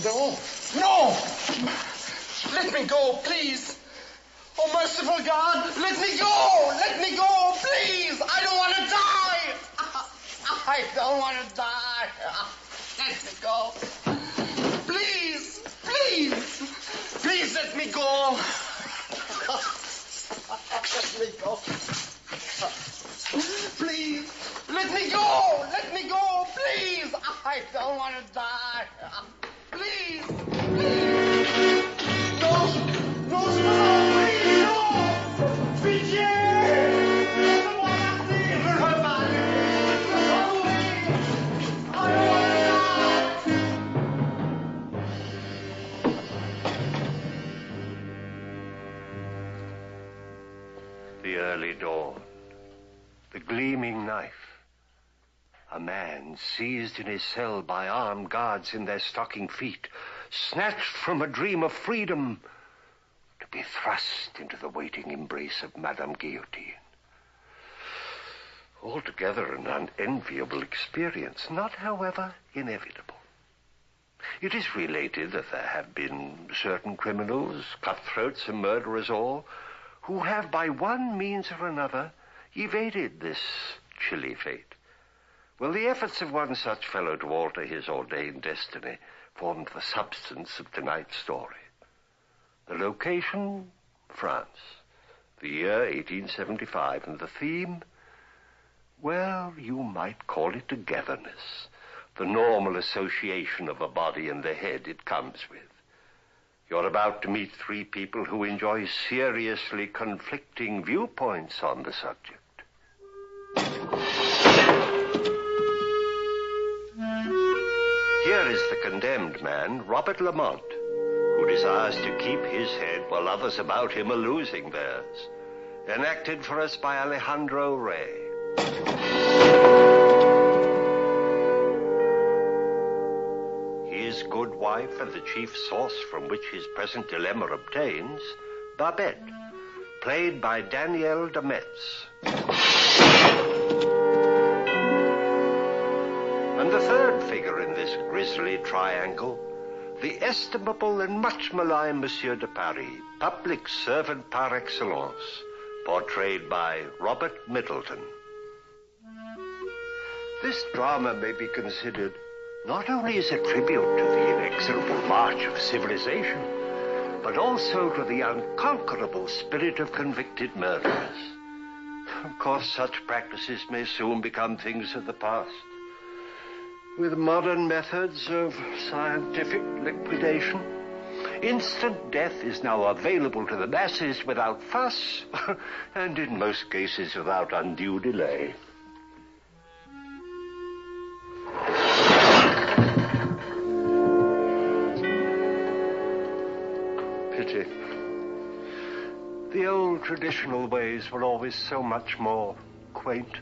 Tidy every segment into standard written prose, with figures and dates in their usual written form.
No! No! Let me go, please! Oh, merciful God, let me go! Let me go, please! I don't want to die! I don't want to die! Let me go! Please! Please! Please let me go! Let me go! Please! Let me go! Let me go, please! I don't want to die! Please! Please! No! No, please! No! Pitié! Laissez-moi partir! Je veux pas! I don't want to die! The early dawn. The gleaming knife. A man seized in his cell by armed guards in their stocking feet, snatched from a dream of freedom to be thrust into the waiting embrace of Madame Guillotine. Altogether an unenviable experience, not, however, inevitable. It is related that there have been certain criminals, cutthroats and murderers all, who have by one means or another evaded this chilly fate. Well, the efforts of one such fellow to alter his ordained destiny formed the substance of tonight's story. The location, France. The year 1875, and the theme, well, you might call it togetherness, the normal association of a body and the head it comes with. You're about to meet three people who enjoy seriously conflicting viewpoints on the subject. Here is the condemned man, Robbert Lamont, who desires to keep his head while others about him are losing theirs. Enacted for us by Alejandro Rey. His good wife and the chief source from which his present dilemma obtains, Babette, played by Danielle de Metz. And the third figure in this grisly triangle, the estimable and much maligned Monsieur de Paris, public servant par excellence, portrayed by Robert Middleton. This drama may be considered not only as a tribute to the inexorable march of civilization, but also to the unconquerable spirit of convicted murderers. Of course, such practices may soon become things of the past. With modern methods of scientific liquidation, instant death is now available to the masses without fuss, and in most cases without undue delay. Pity. The old traditional ways were always so much more quaint.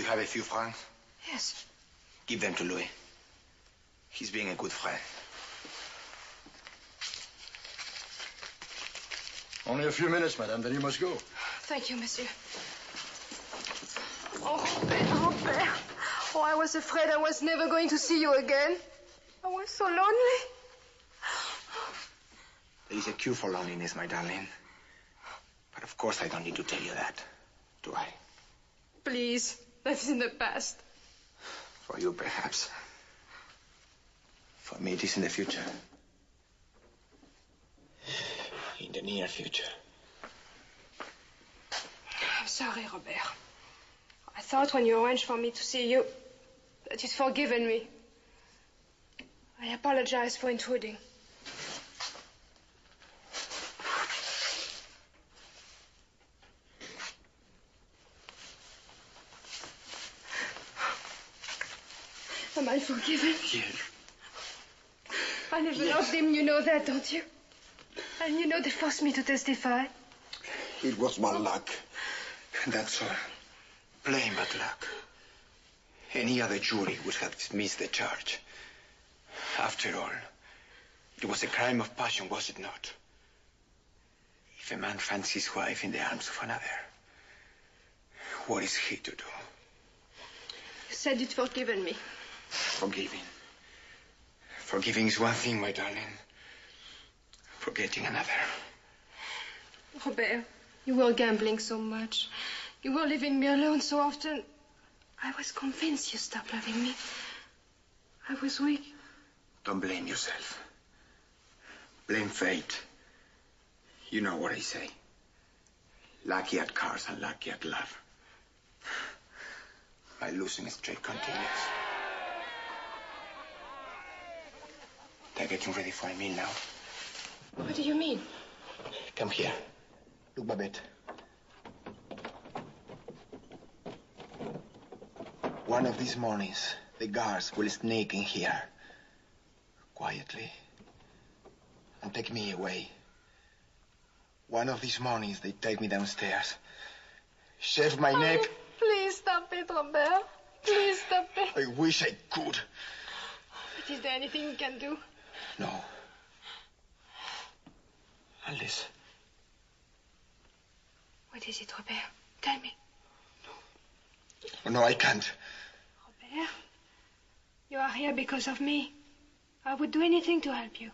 Have a few francs? Yes. Give them to Louis. He's being a good friend. Only a few minutes, madame, then you must go. Thank you, monsieur. Oh, Robert. Oh, I was afraid I was never going to see you again. I was so lonely. There is a cure for loneliness, my darling. But of course I don't need to tell you that, do I? Please, that's in the past. For you, perhaps. For me, it is in the future. In the near future. I'm sorry, Robert. I thought when you arranged for me to see you that you'd forgiven me. I apologize for intruding. Am I forgiven? Yes. I never loved him, you know that, don't you? And you know they forced me to testify. It was bad luck. That's all. Plain bad luck. Any other jury would have dismissed the charge. After all, it was a crime of passion, was it not? If a man finds his wife in the arms of another, what is he to do? You said you'd forgiven me. Forgiving. Forgiving is one thing, my darling. Forgetting another. Robert, you were gambling so much. You were leaving me alone so often. I was convinced you stopped loving me. I was weak. Don't blame yourself. Blame fate. You know what I say. Lucky at cards and lucky at love. My losing streak continues. They're getting ready for a meal now. What do you mean? Come here. Look, Babette. One of these mornings, the guards will sneak in here. Quietly. And take me away. One of these mornings, they take me downstairs. Shave my neck. Please stop it, Robert. Please stop it. I wish I could. But is there anything we can do? No. Unless... What is it, Robert? Tell me. No, I can't. Robert, you are here because of me. I would do anything to help you.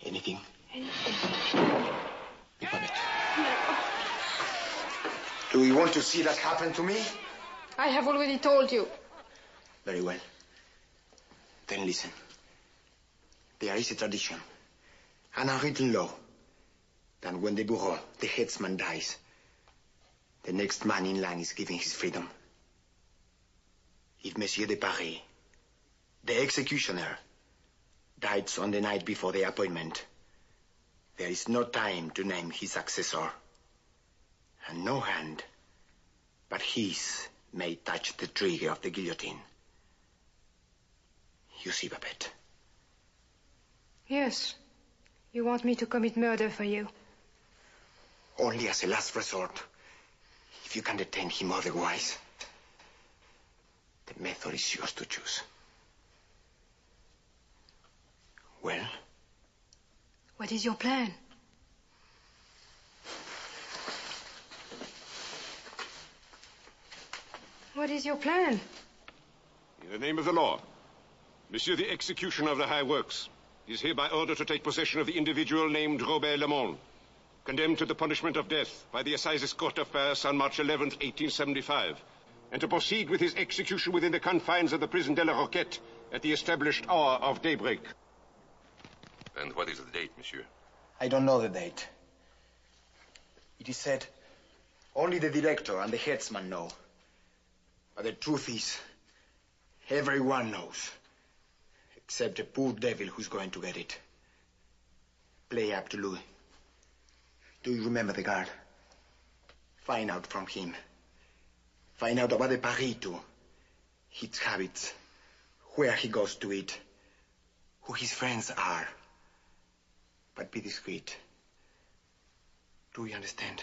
Anything? Anything. Babette. No. Do you want to see that happen to me? I have already told you. Very well. Then listen. There is a tradition, an unwritten law, that when the bourreau, the headsman, dies, the next man in line is given his freedom. If Monsieur de Paris, the executioner, died on the night before the appointment, there is no time to name his successor, and no hand but his may touch the trigger of the guillotine. You see, Babette? Yes. You want me to commit murder for you? Only as a last resort. If you can detain him otherwise, the method is yours to choose. Well? What is your plan? What is your plan? In the name of the law, Monsieur the Executioner of the High Works is hereby ordered to take possession of the individual named Rober Llamond, condemned to the punishment of death by the Assizes Court of Paris on March 11th, 1875, and to proceed with his execution within the confines of the prison de la Roquette at the established hour of daybreak. And what is the date, monsieur? I don't know the date. It is said only the director and the headsman know. But the truth is, everyone knows. Except the poor devil who's going to get it. Play up to Louis. Do you remember the guard? Find out from him. Find out about the Paris too. His habits. Where he goes to eat. Who his friends are. But be discreet. Do you understand?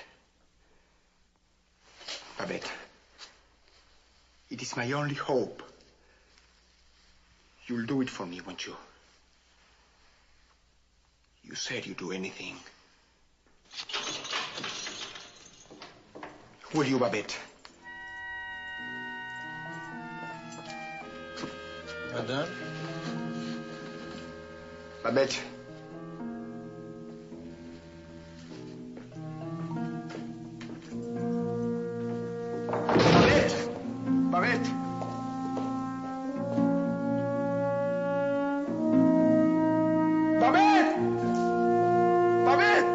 Babette. It is my only hope. You'll do it for me, won't you? You said you'd do anything. Will you, Babette? Madame? Babette. Babette! Babette! Babette! Babette!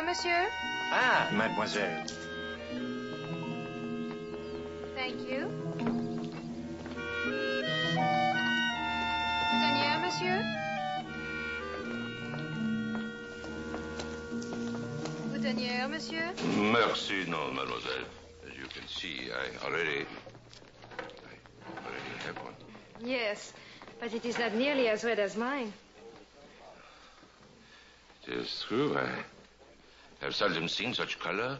Monsieur? Ah, mademoiselle. Thank you. Boutonnière, monsieur? Boutonnière, monsieur? Merci, no, mademoiselle. As you can see, I already have one. Yes, but it is not nearly as red as mine. It is true, I have seldom seen such color.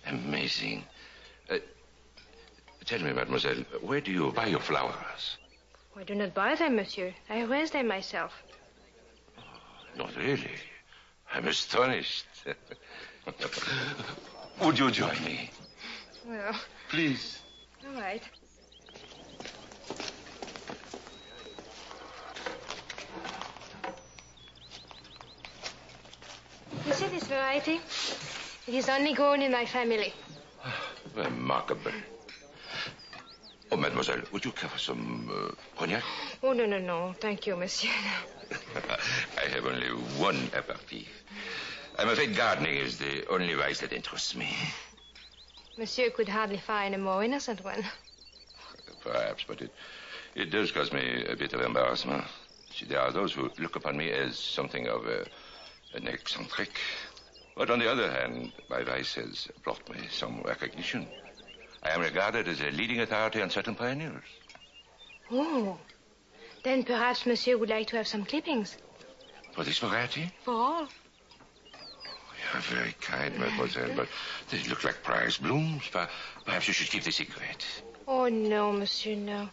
Amazing. Tell me, mademoiselle, where do you buy your flowers? I do not buy them, monsieur. I raise them myself. Oh, not really. I'm astonished. Would you join me? Well, Please. all right. You see this variety? It is only grown in my family. Remarkable. Oh, mademoiselle, would you care for some cognac? Oh, no, no, no. Thank you, monsieur. I have only one aperitif. I'm afraid gardening is the only vice that interests me. Monsieur could hardly find a more innocent one. Perhaps, but it does cause me a bit of embarrassment. See, there are those who look upon me as something of an eccentric. But on the other hand, my vice has brought me some recognition. I am regarded as a leading authority on certain pioneers. Oh. Then perhaps monsieur would like to have some clippings. For this variety? For all. You are very kind, mademoiselle, but they look like prize blooms. Perhaps you should keep the secret. Oh, no, monsieur, no.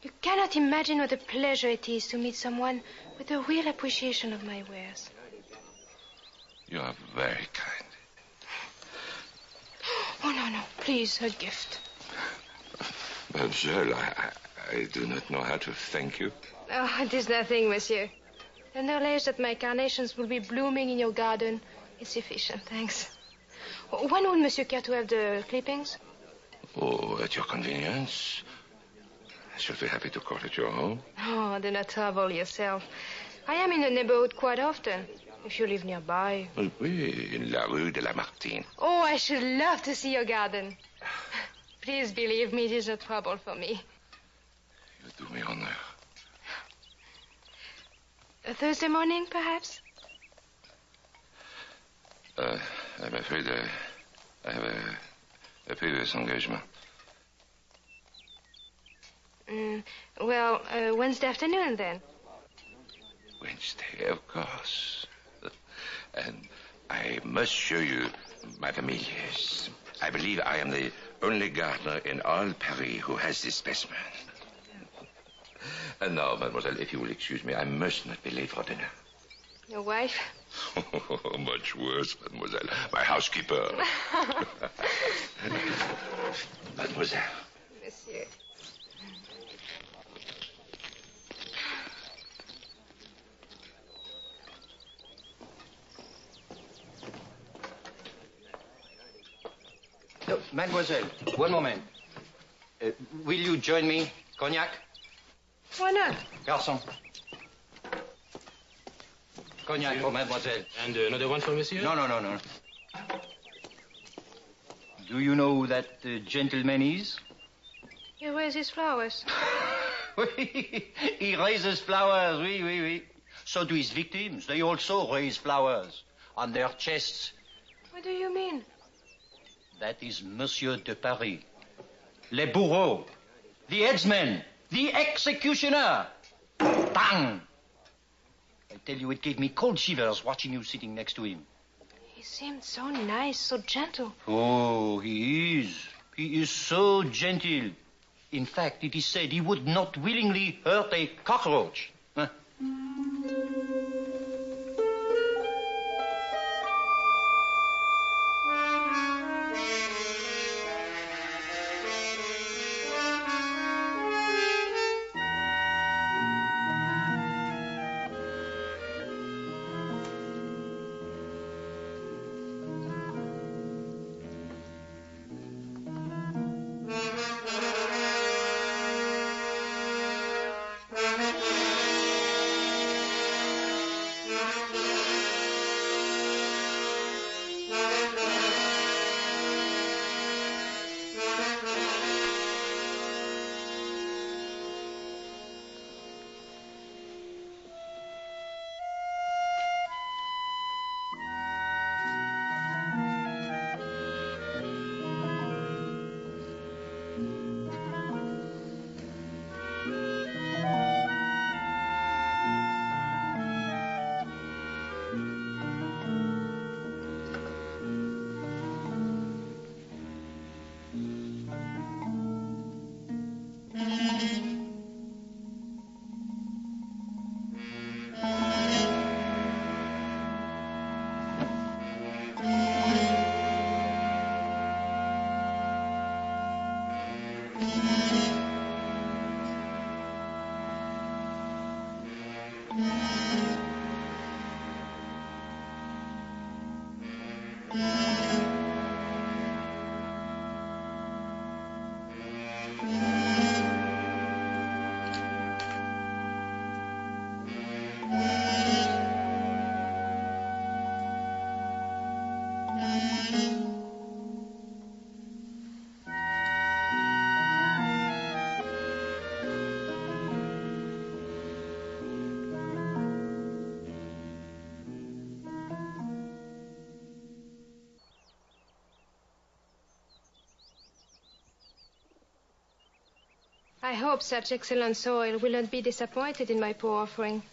You cannot imagine what a pleasure it is to meet someone with a real appreciation of my wares. You are very kind. Oh, no, no. Please, a gift. Mademoiselle, I do not know how to thank you. Oh, it is nothing, monsieur. The knowledge that my carnations will be blooming in your garden is sufficient, thanks. When would monsieur care to have the clippings? Oh, at your convenience. I shall be happy to call at your home. Oh, do not trouble yourself. I am in the neighborhood quite often, if you live nearby. Oui, in la rue de la Martine. Oh, I should love to see your garden. Please believe me, it is no trouble for me. You do me honor. A Thursday morning, perhaps? I'm afraid I have a previous engagement. Well, Wednesday afternoon, then. Wednesday, of course. And I must show you my camellias. I believe I am the only gardener in all Paris who has this specimen. And now, mademoiselle, if you will excuse me, I must not be late for dinner. Your wife? Oh, much worse, mademoiselle. My housekeeper. Mademoiselle. Monsieur. No, mademoiselle, one moment. Will you join me? Cognac? Why not? Garçon. Cognac for mademoiselle. And another one for monsieur? No. Do you know who that gentleman is? He raises flowers. He raises flowers, oui. So do his victims. They also raise flowers on their chests. What do you mean? That is Monsieur de Paris. Les bourreaux. the headsman, the executioner. Bang! I tell you, it gave me cold shivers watching you sitting next to him. He seemed so nice, so gentle. Oh, he is. He is so gentle. In fact, it is said he would not willingly hurt a cockroach. Huh? I hope such excellent soil will not be disappointed in my poor offering.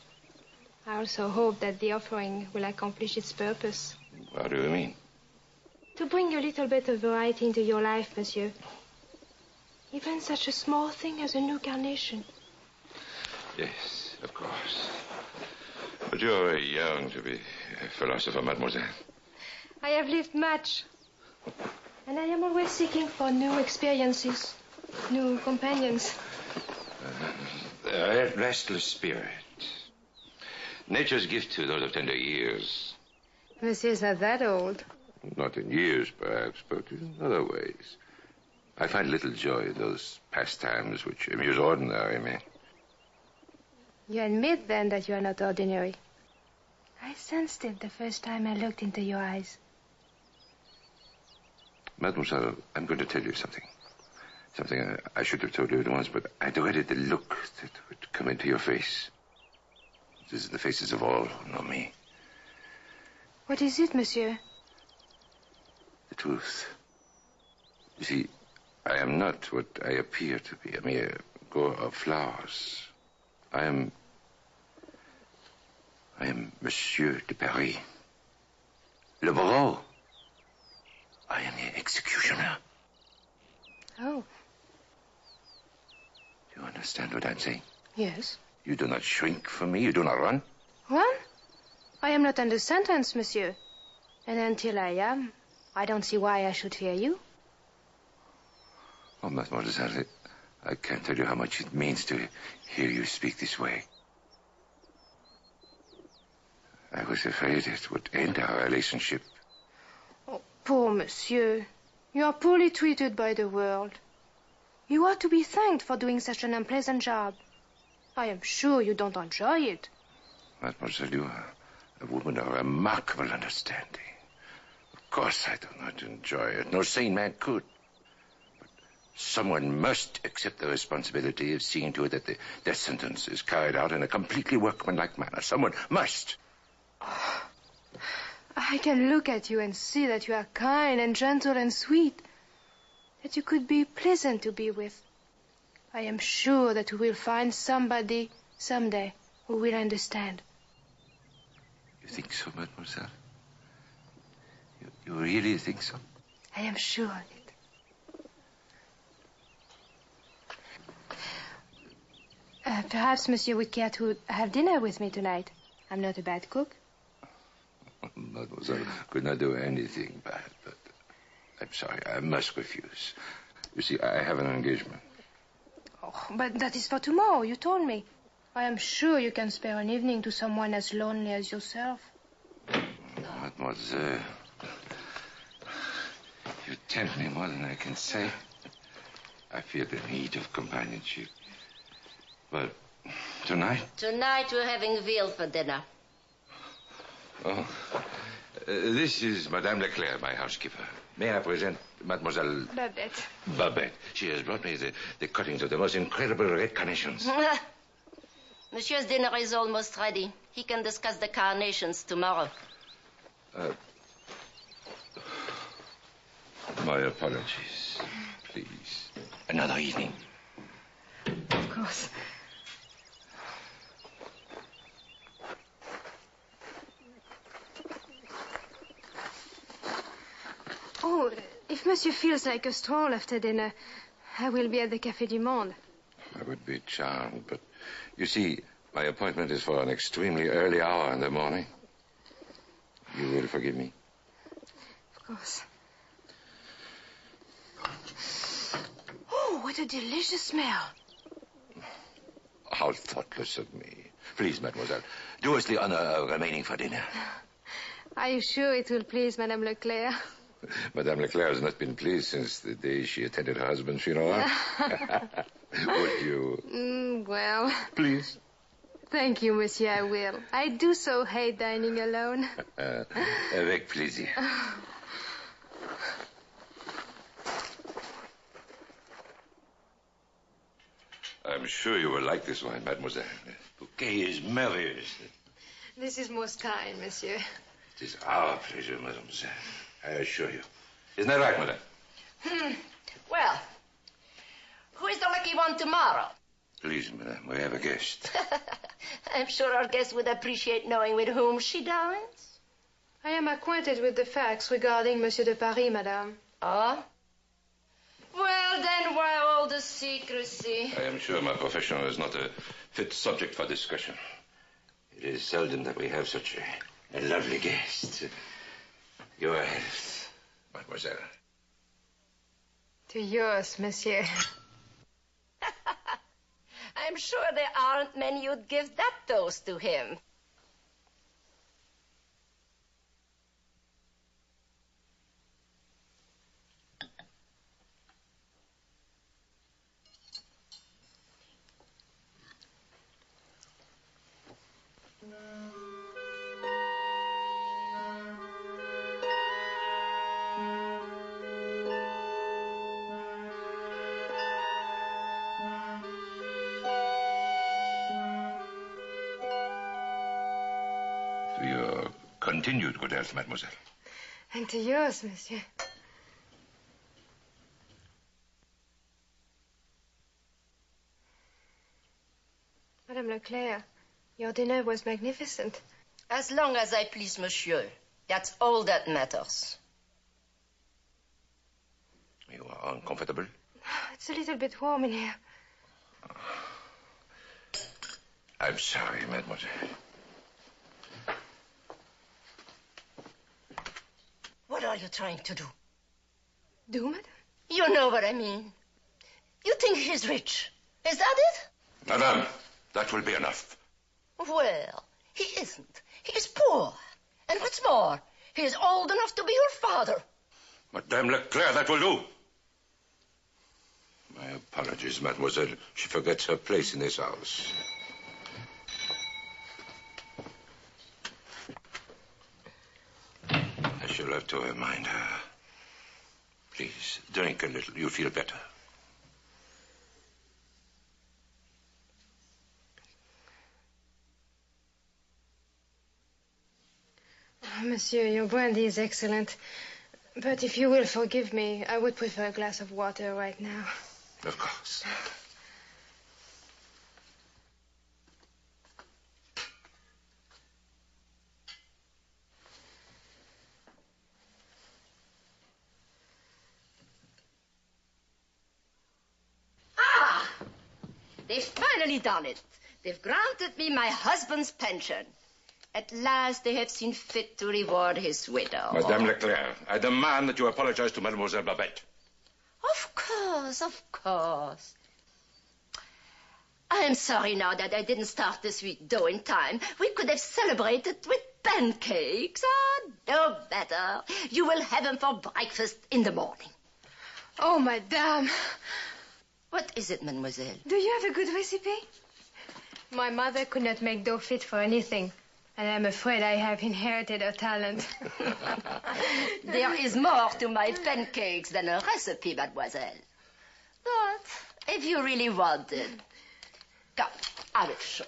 I also hope that the offering will accomplish its purpose. What do you mean? To bring a little bit of variety into your life, monsieur. Even such a small thing as a new carnation. Yes, of course. But you're very young to be a philosopher, mademoiselle. I have lived much. And I am always seeking for new experiences, new companions. A restless spirit. Nature's gift to those of tender years. Monsieur's not that old. Not in years, perhaps, but in other ways. I find little joy in those pastimes which amuse ordinary men. You admit, then, that you are not ordinary. I sensed it the first time I looked into your eyes. Mademoiselle, I'm going to tell you something. Something I should have told you at once, but I dreaded the look that would come into your face. This is the faces of all who know me. What is it, monsieur? The truth. You see, I am not what I appear to be, a mere grower of flowers. I am Monsieur de Paris. Le Bourreau. I am the executioner. Oh. Do you understand what I'm saying? Yes. You do not shrink from me. You do not run. Run? I am not under sentence, monsieur. And until I am, I don't see why I should fear you. Oh, mademoiselle, I can't tell you how much it means to hear you speak this way. I was afraid it would end our relationship. Oh, poor monsieur. You are poorly treated by the world. You are to be thanked for doing such an unpleasant job. I am sure you don't enjoy it. Mademoiselle, you are a woman of remarkable understanding. Of course I do not enjoy it. No sane man could. But someone must accept the responsibility of seeing to it that the death sentence is carried out in a completely workmanlike manner. Someone must. Oh, I can look at you and see that you are kind and gentle and sweet. That you could be pleasant to be with. I am sure that we will find somebody someday who will understand. You think so, mademoiselle? You really think so? I am sure of it. Perhaps Monsieur would care to have dinner with me tonight. I'm not a bad cook. Mademoiselle could not do anything bad, but I'm sorry, I must refuse. You see, I have an engagement. Oh, but that is for tomorrow, you told me. I am sure you can spare an evening to someone as lonely as yourself. Mademoiselle, you tempt me more than I can say. I feel the need of companionship. But tonight? Tonight we're having veal for dinner. Oh, this is Madame Leclerc, my housekeeper. May I present Mademoiselle... Babette. Babette. She has brought me the cuttings of the most incredible red carnations. Monsieur's dinner is almost ready. He can discuss the carnations tomorrow. My apologies. Please. Another evening. Of course. Oh, if Monsieur feels like a stroll after dinner, I will be at the Café du Monde. I would be charmed, but you see, my appointment is for an extremely early hour in the morning. You will forgive me? Of course. Oh, what a delicious smell. How thoughtless of me. Please, mademoiselle, do us the honor of remaining for dinner. Are you sure it will please Madame Leclerc? Madame Leclerc has not been pleased since the day she attended her husband's funeral. Would you? Well... Please. Thank you, Monsieur, I will. I do so hate dining alone. Avec plaisir. I'm sure you will like this wine, mademoiselle. The bouquet is merveilleux. This is most kind, Monsieur. It is our pleasure, mademoiselle. I assure you. Isn't that right, madame? Well, who is the lucky one tomorrow? Please, madame, we have a guest. I'm sure our guest would appreciate knowing with whom she dines. I am acquainted with the facts regarding Monsieur de Paris, madame. Oh? Well, then why all the secrecy? I am sure my profession is not a fit subject for discussion. It is seldom that we have such a lovely guest. Your health, mademoiselle. To yours, Monsieur. I'm sure there aren't many who'd give that toast to him. Continued good health, mademoiselle. And to yours, Monsieur. Madame Leclerc, your dinner was magnificent. As long as I please Monsieur, that's all that matters. You are uncomfortable? It's a little bit warm in here. I'm sorry, mademoiselle. What are you trying to do? Do, madame? You know what I mean. You think he's rich. Is that it? Madame, that will be enough. Well, he isn't. He's poor. And what's more, he's old enough to be your father. Madame Leclerc, that will do. My apologies, mademoiselle. She forgets her place in this house. I shall have to remind her. Please, drink a little. You feel better. Oh, Monsieur, your brandy is excellent. But if you will forgive me, I would prefer a glass of water right now. Of course. They've finally done it. They've granted me my husband's pension. At last they have seen fit to reward his widow. Madame Leclerc, I demand that you apologize to Mademoiselle Babette. Of course, of course. I am sorry now that I didn't start the sweet dough in time. We could have celebrated with pancakes. Ah, no matter. You will have them for breakfast in the morning. Oh, madame. What is it, mademoiselle? Do you have a good recipe? My mother could not make dough fit for anything. And I'm afraid I have inherited her talent. There is more to my pancakes than a recipe, mademoiselle. But if you really want it, come, I will show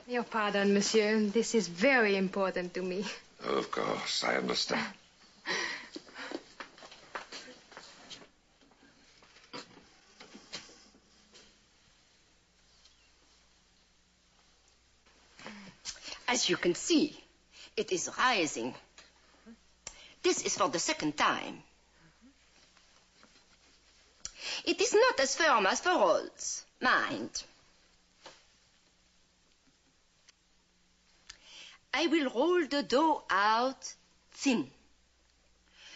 you. Your pardon, monsieur. This is very important to me. Of course, I understand. As you can see, it is rising. This is for the second time. It is not as firm as for rolls, mind. I will roll the dough out thin.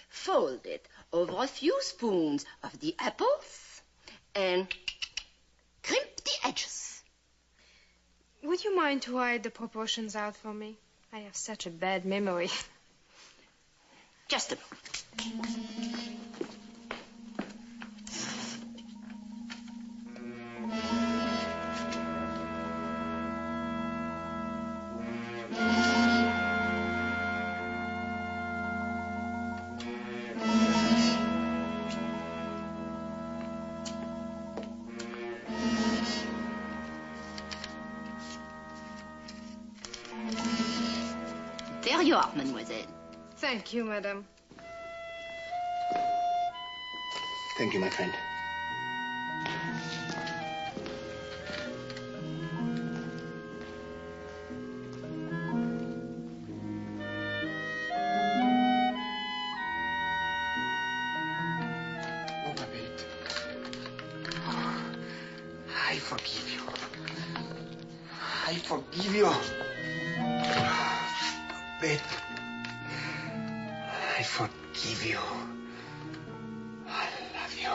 Fold it over a few spoons of the apples and crimp the edges. Would you mind to write the proportions out for me? I have such a bad memory. Just a moment. There you are, mademoiselle. Thank you, madame. Thank you, my friend. Oh, Babette. Oh, I forgive you. I forgive you. Babette. I forgive you. I love you.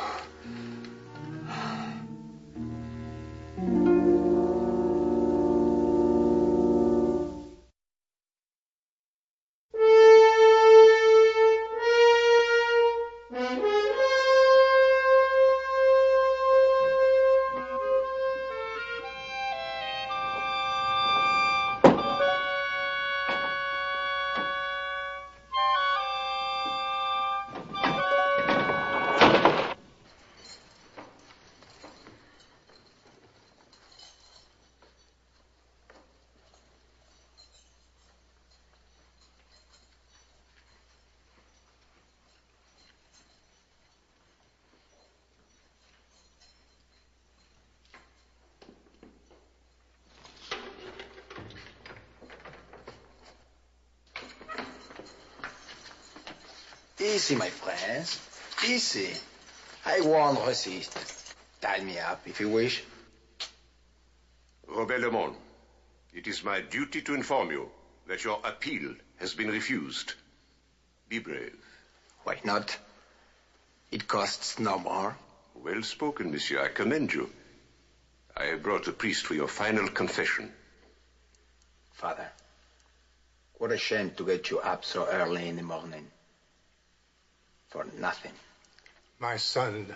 Easy, my friends. Easy. I won't resist. Tie me up if you wish. Rombert Lamaud, it is my duty to inform you that your appeal has been refused. Be brave. Why not? It costs no more. Well spoken, monsieur. I commend you. I have brought a priest for your final confession. Father, what a shame to get you up so early in the morning. For nothing. My son.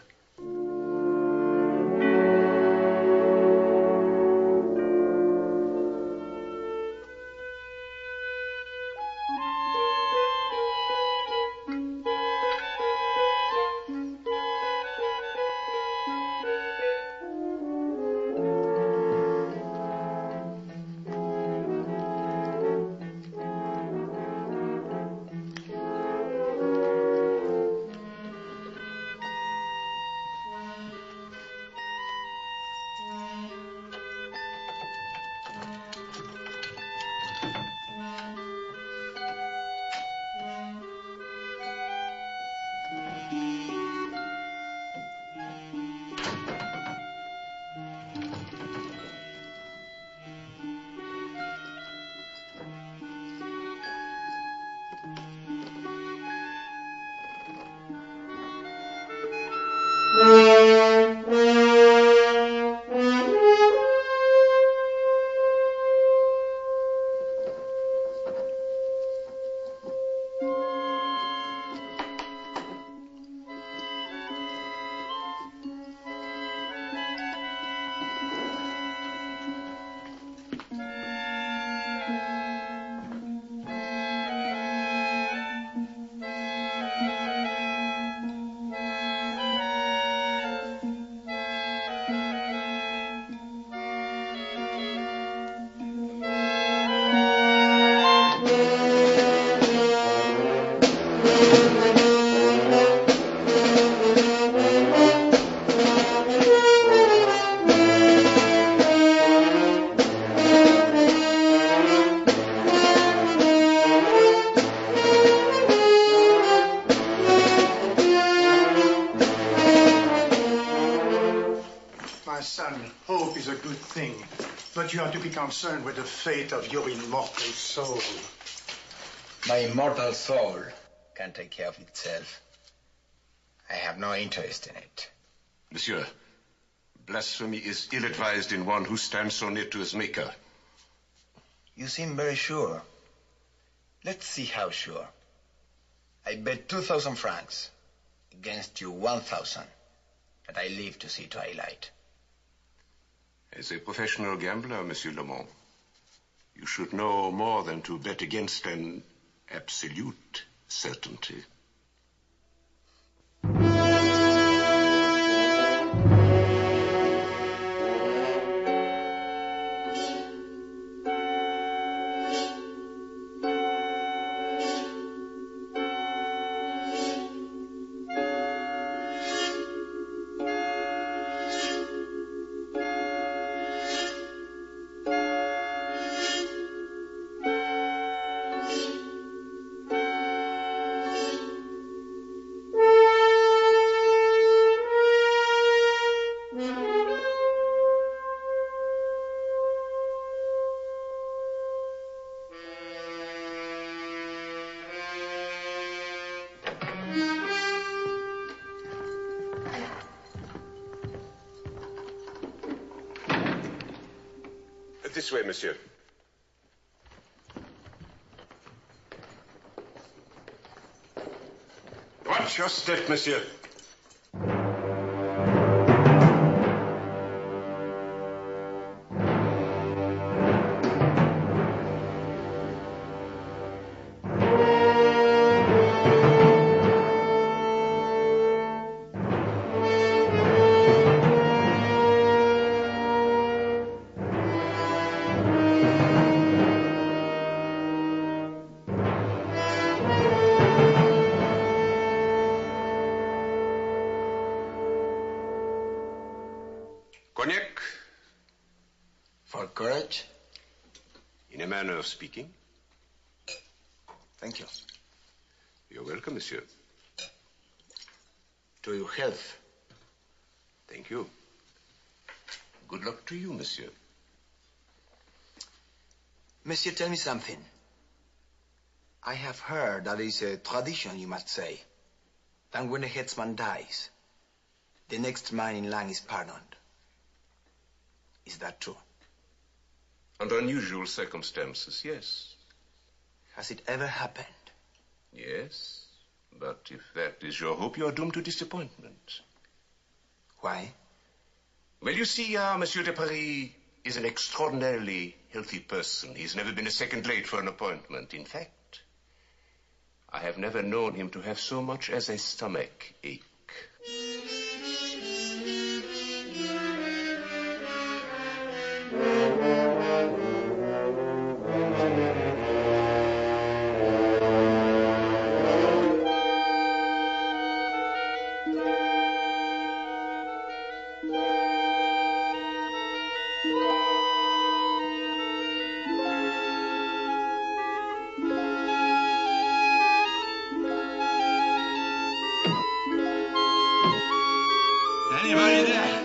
son, hope is a good thing, but you are to be concerned with the fate of your immortal soul. My immortal soul can take care of itself. I have no interest in it. Monsieur, blasphemy is ill-advised in one who stands so near to his maker. You seem very sure. Let's see how sure. I bet 2,000 francs against you 1,000 that I live to see twilight. As a professional gambler, Monsieur Lamont, you should know more than to bet against an absolute certainty. This way, monsieur. Watch your step, monsieur. Cognac? For courage? In a manner of speaking. Thank you. You're welcome, monsieur. To your health. Thank you. Good luck to you, monsieur. Monsieur, tell me something. I have heard that it's a tradition, you must say, that when a headsman dies, the next man in line is pardoned. Is that true? Under unusual circumstances, yes. Has it ever happened? Yes, but if that is your hope, you are doomed to disappointment. Why? Well, you see, Monsieur de Paris is an extraordinarily healthy person. He's never been a second late for an appointment. In fact, I have never known him to have so much as a stomach ache. Anybody there?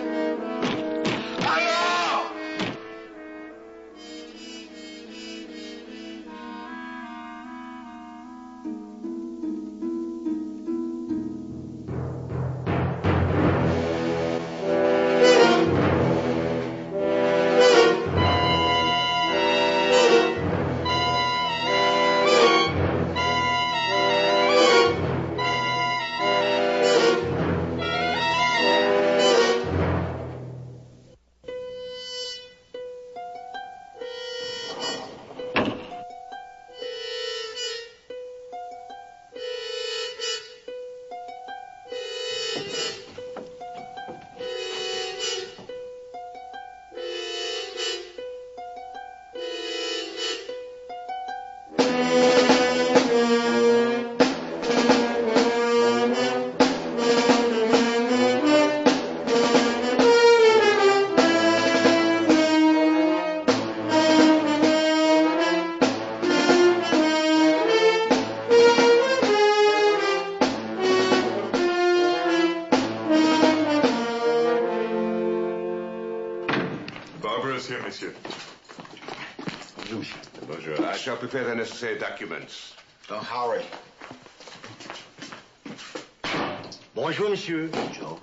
Monsieur, monsieur. Bonjour. I shall prepare the necessary documents. Don't hurry. Bonjour, monsieur. Bonjour.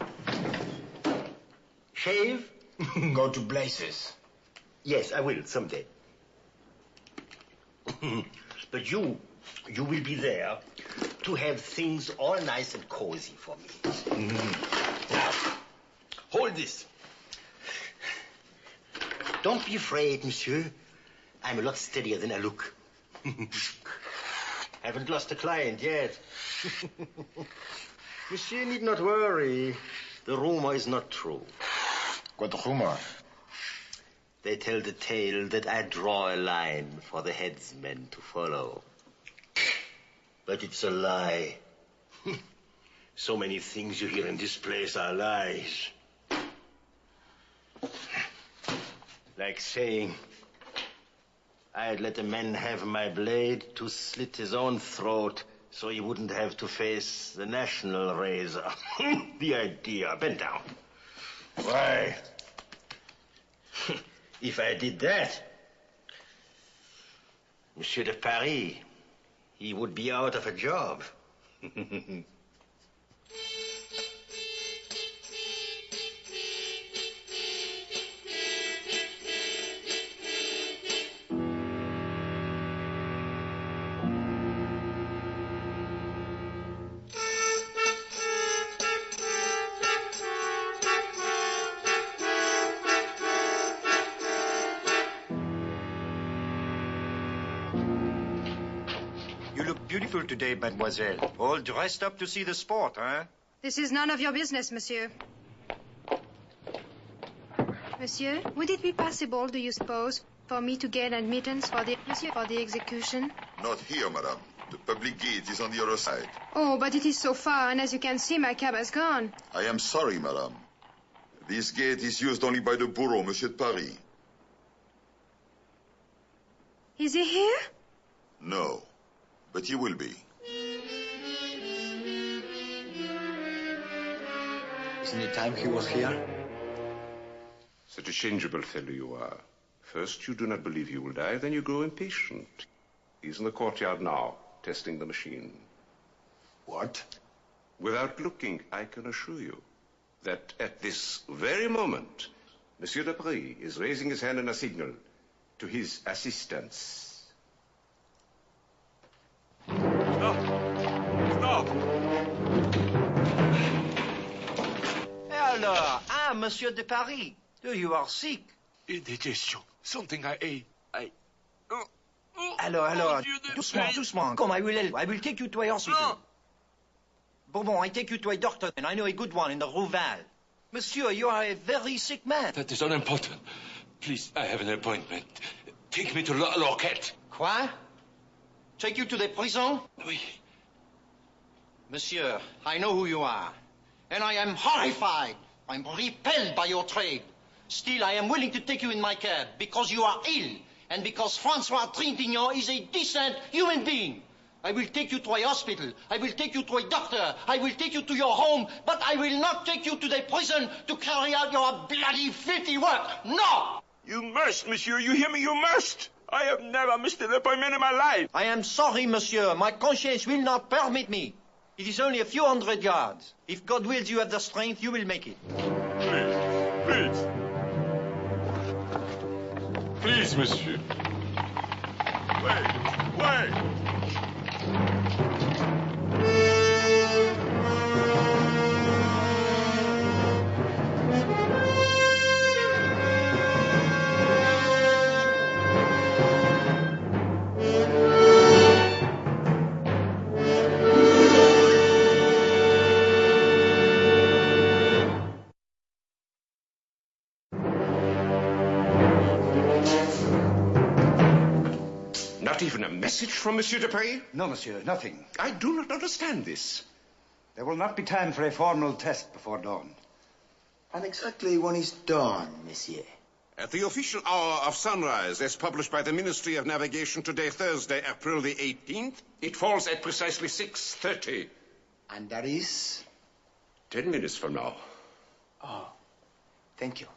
Shave? Go to blazes. Yes, I will, someday. But you will be there to have things all nice and cozy for me. Now, hold this. Don't be afraid, monsieur. I'm a lot steadier than I look. Haven't lost a client yet. Monsieur need not worry. The rumor is not true. What rumor? They tell the tale that I draw a line for the headsmen to follow. But it's a lie. So many things you hear in this place are lies. Like saying, I'd let a man have my blade to slit his own throat so he wouldn't have to face the national razor. The idea. Bend down. Why? If I did that, Monsieur de Paris, he would be out of a job. Beautiful today, mademoiselle. All dressed up to see the sport, huh? This is none of your business, monsieur. Monsieur, would it be possible, do you suppose, for me to gain admittance for the execution? Not here, madame. The public gate is on the other side. Oh, but it is so far, and as you can see, my cab has gone. I am sorry, madame. This gate is used only by the bureau, Monsieur de Paris. Is he here? No. But he will be. Isn't it time he was here? Such a changeable fellow you are. First, you do not believe he will die, then you grow impatient. He's in the courtyard now, testing the machine. What? Without looking, I can assure you that at this very moment, Monsieur de Paris is raising his hand in a signal to his assistants. Stop! Alors, Monsieur de Paris, you are sick. Indigestion. Something I ate. Alors, doucement. Come, I will help. I will take you to a hospital. Bon, I take you to a doctor, and I know a good one in the Rue Val. Monsieur, you are a very sick man. That is unimportant. Please, I have an appointment. Take me to L'Orquette. Quoi? Take you to the prison? Oui. Monsieur, I know who you are. And I am horrified. I'm repelled by your trade. Still, I am willing to take you in my cab because you are ill and because Francois Trintignant is a decent human being. I will take you to a hospital. I will take you to a doctor. I will take you to your home. But I will not take you to the prison to carry out your bloody filthy work. No! You must, monsieur. You hear me? You must. I have never missed an appointment in my life. I am sorry, monsieur. My conscience will not permit me. It is only a few hundred yards. If God wills you have the strength, you will make it. Please. Please, monsieur. Wait. Not even a message from Monsieur de Paris? No, monsieur, nothing. I do not understand this. There will not be time for a formal test before dawn. And exactly when is dawn, monsieur? At the official hour of sunrise, as published by the Ministry of Navigation today, Thursday, April the 18th, it falls at precisely 6:30. And that is? 10 minutes from now. Oh, thank you.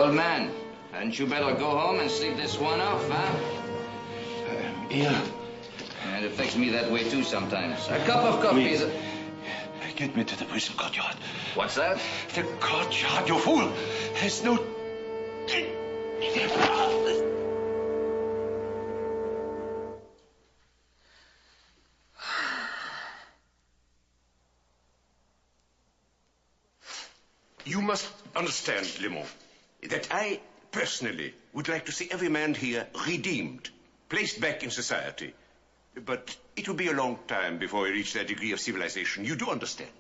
Old man, hadn't you better go home and sleep this one off, huh? Yeah. And it affects me that way too sometimes. A cup of coffee is... Get me to the prison courtyard. What's that? The courtyard, you fool! There's no... You must understand, Lemon, that I personally would like to see every man here redeemed, placed back in society. But it will be a long time before we reach that degree of civilization. You do understand?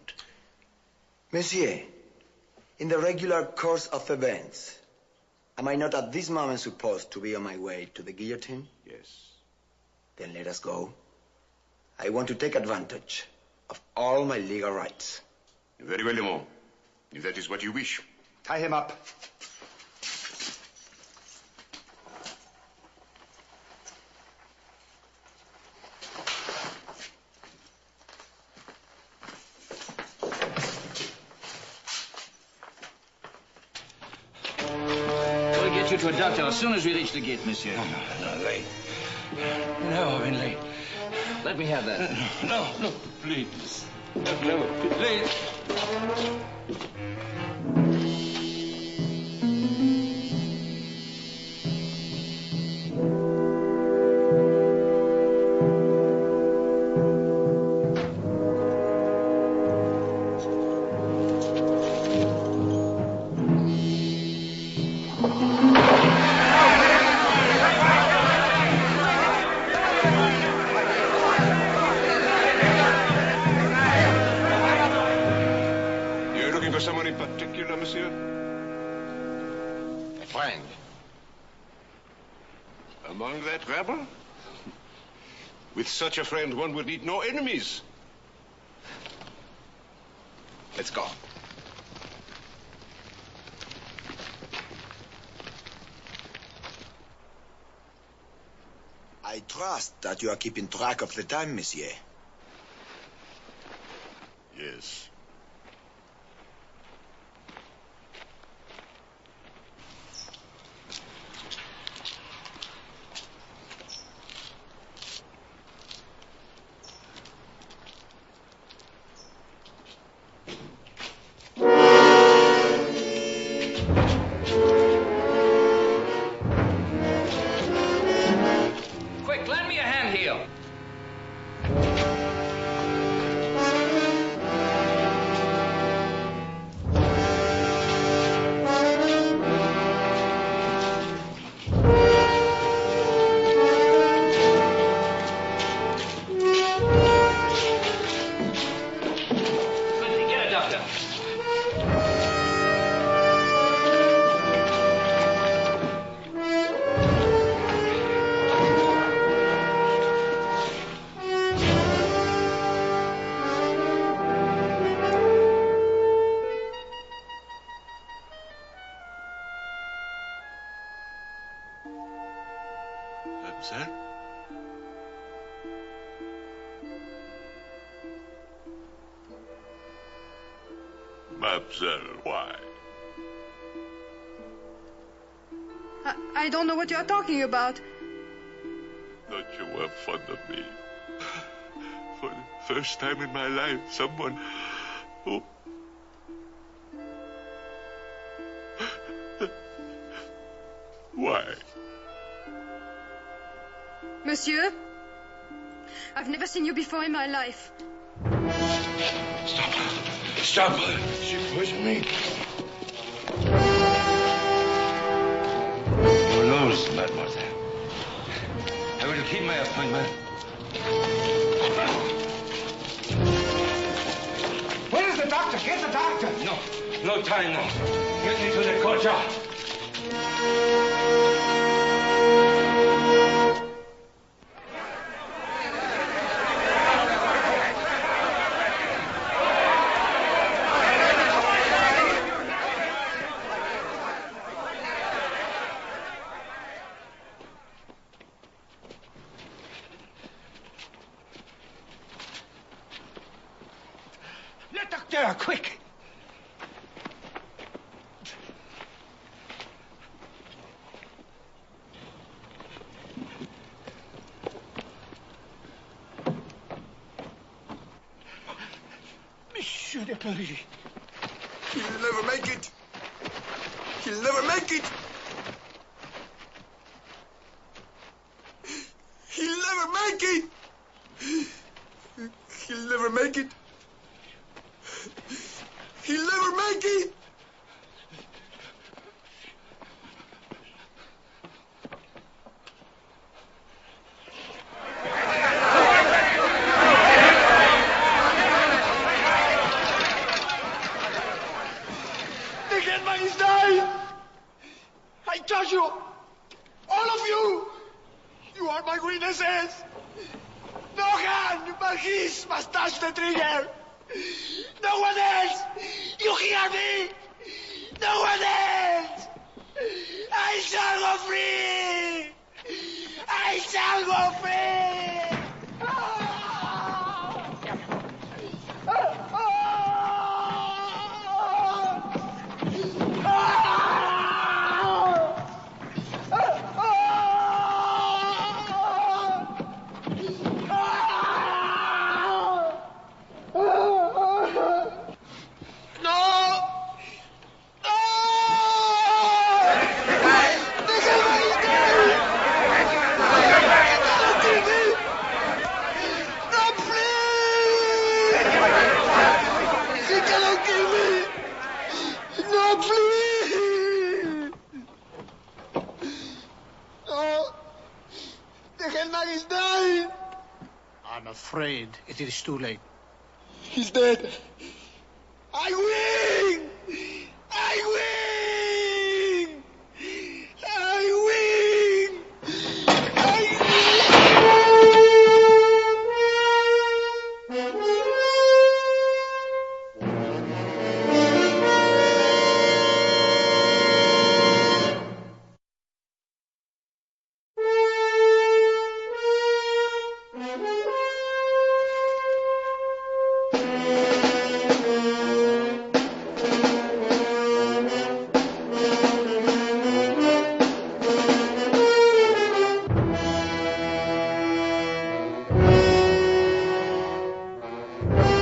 Monsieur, in the regular course of events, am I not at this moment supposed to be on my way to the guillotine? Yes. Then let us go. I want to take advantage of all my legal rights. Very well, Lemon. If that is what you wish. Tie him up. We'll get you to a doctor as soon as we reach the gate, monsieur. No, late. No, I've been late. Let me have that. No, please. No, please. Someone in particular, monsieur? A friend. Among that rabble? With such a friend, one would need no enemies. Let's go. I trust that you are keeping track of the time, monsieur. Yes. Sir? Mademoiselle, why? I don't know what you're talking about. Thought you were fond of me. For the first time in my life, someone who... Why? Monsieur, I've never seen you before in my life. Stop her. Stop her. She poisoned me. You lose, mademoiselle. I will keep my appointment. Where is the doctor? Get the doctor. No time now. Get me to the courtyard. Quick! get ready. He'll never make it. He'll never make it. He'll never make it. He'll never make it. He'll never make it. The headman is dying. I told you, all of you, you are my witnesses. No hand but his must touch the trigger. No one else. You hear me? No one else. I shall go free. I shall go free. I'm afraid it is too late. He's dead. I win! I win! I win! I